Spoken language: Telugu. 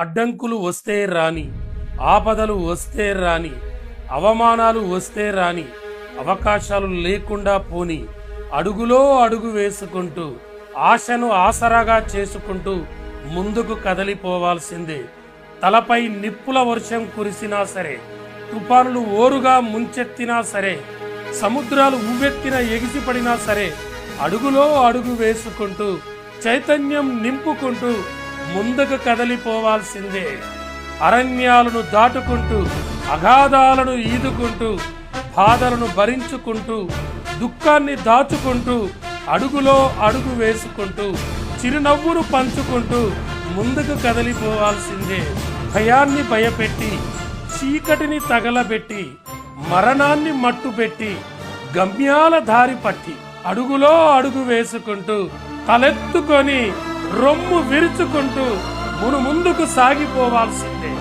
అడ్డంకులు వస్తే రాని, ఆపదలు వస్తే రాని, అవమానాలు వస్తే రాని, అవకాశాలు లేకుండా పోని, అడుగులో అడుగు వేసుకుంటూ ఆశను ఆసరాగా చేసుకుంటూ ముందుకు కదలిపోవాల్సిందే. తలపై నిప్పుల వర్షం కురిసినా సరే, తుఫానులు ఓరుగా ముంచెత్తినా సరే, సముద్రాలు ఉవ్వెత్తిన ఎగిసిపడినా సరే, అడుగులో అడుగు వేసుకుంటూ చైతన్యం నింపుకుంటూ ముందుకు కదలిపోవాల్సిందే. అరణ్యాలను దాటుకుంటూ, అగాధాలను ఈదుకుంటూ, బాధలను భరించుకుంటూ, దుఃఖాన్ని దాచుకుంటూ, అడుగులో అడుగు వేసుకుంటూ, చిరునవ్వును పంచుకుంటూ ముందుకు కదలిపోవాల్సిందే. భయాన్ని భయపెట్టి, చీకటిని తగలబెట్టి, మరణాన్ని మట్టుపెట్టి, గమ్యాల దారి పట్టి, అడుగులో అడుగు వేసుకుంటూ, తలెత్తుకొని రొమ్ము విరుచుకుంటూ ముందుకు సాగిపోవాల్సిందే.